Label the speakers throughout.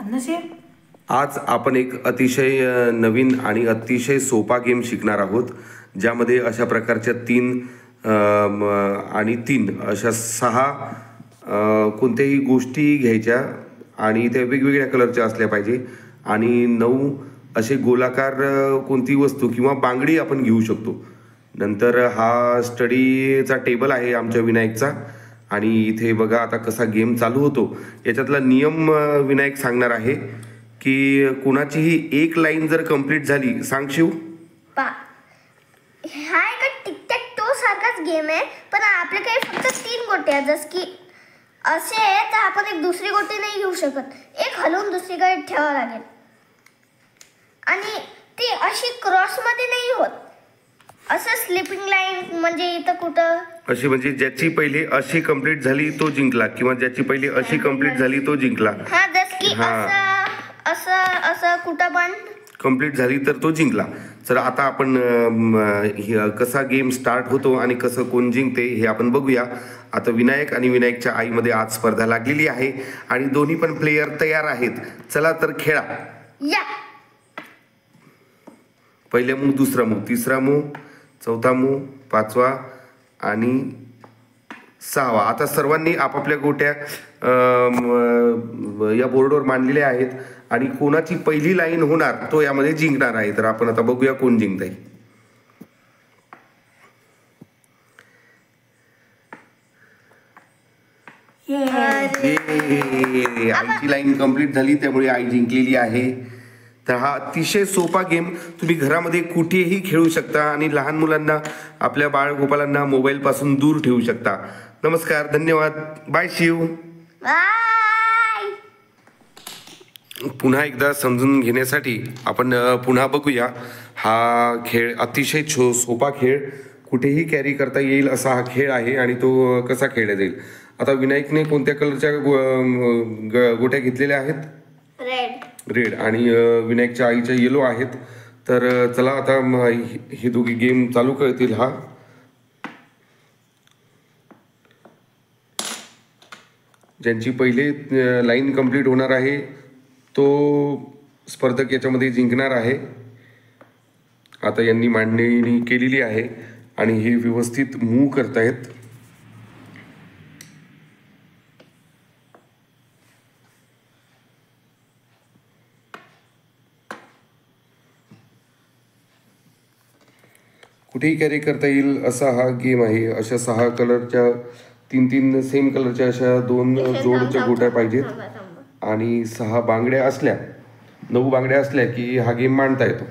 Speaker 1: आज आपण एक अतिशय नवीन आणि अतिशय सोपा गेम शिकणार आहोत, ज्यामध्ये अशा प्रकारच्या 3 अशा 6 कोणत्याही गोष्टी घ्यायच्या आणि त्या वेगवेगळ्या कलरच्या असल्या पाहिजे आणि 9 असे गोलाकार कोणती वस्तू किंवा बांगडी आपण घेऊ शकतो. नंतर हा स्टडीचा टेबल आहे आमच्या विनायकचा आणि इथे बघा आता कसा गेम चालू होतो. याच्यातला नियम विनायक सांगणार आहे की कुणाचीही एक लाईन जर कंप्लीट झाली, सांग शिव.
Speaker 2: हा एक टिक टॅक टो सारखाच गेम आहे, पण आपल्याकडे फक्त 3 गोटे आहेत. जस की असे तर आपण एक दुसरी गोटी नाही घेऊ शकत, एक हलवून दुसरीकडे ठेवावं लागेल आणि ती अशी क्रॉस मध्ये नाही होत. असं स्लिपिंग लाईन म्हणजे इथं कुठं
Speaker 1: अशी, म्हणजे ज्याची पहिले अशी कंप्लीट झाली तो जिंकला किंवा ज्याची पहिले अशी कंप्लीट झाली तो जिंकला.
Speaker 2: हा, जस की असं असं कुठं पण
Speaker 1: कंप्लीट झाली तर तो जिंकला. तर आता आपण कसा गेम स्टार्ट होतो आणि कसं कोण जिंकते हे आपण बघूया. आता विनायक आणि विनायकच्या आईमध्ये आज स्पर्धा लागलेली आहे आणि दोन्ही पण प्लेयर तयार आहेत. चला तर खेळा.
Speaker 2: या
Speaker 1: पहिल्या मूव, दुसरा मूव, तिसरा मूव, चौथा मूव, 5वा आणि 6वा. आता सर्वांनी आपापल्या गोट्या या बोर्डवर मांडलेल्या आहेत आणि कोणाची पहिली लाईन होणार तो यामध्ये जिंकणार आहे. तर आपण आता बघूया कोण जिंकत आहे. आईची लाईन कंप्लीट झाली त्यामुळे आई जिंकलेली आहे. तर हा अतिशय सोपा गेम तुम्ही घरामध्ये कुठेही खेळू शकता आणि लहान मुलांना, आपल्या बाळगोपालांना मोबाईल पासून दूर ठेवू शकता. नमस्कार, धन्यवाद, बाय शिव.
Speaker 2: बाय.
Speaker 1: पुन्हा एकदा समजून घेण्यासाठी आपण पुन्हा बघूया. हा खेळ अतिशय सोपा खेळ, कुठेही कॅरी करता येईल असा हा खेळ आहे आणि तो कसा खेळला जाईल. आता विनायकने कोणत्या कलरच्या गोट्या घेतलेल्या आहेत? रेड आणि विनायकच्या आईच्या येलो आहेत. तर चला आता हे दोघे गेम चालू करतील. हा ज्यांची पहिले लाईन कंप्लीट होणार आहे तो स्पर्धक याच्यामध्ये जिंकणार आहे. आता यांनी मांडणी केलेली आहे आणि हे व्यवस्थित मूव करतायत. कुठेही कॅरी करता येईल असा हा गेम आहे. अशा 6 कलरच्या 3 सेम कलरच्या अशा 2 जोडच्या गोट्या पाहिजेत आणि 6 बांगड्या असल्या, 9 बांगड्या असल्या की हा गेम मांडता येतो.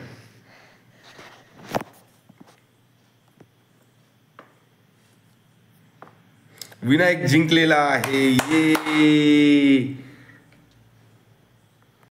Speaker 1: विनायक जिंकलेला आहे. ये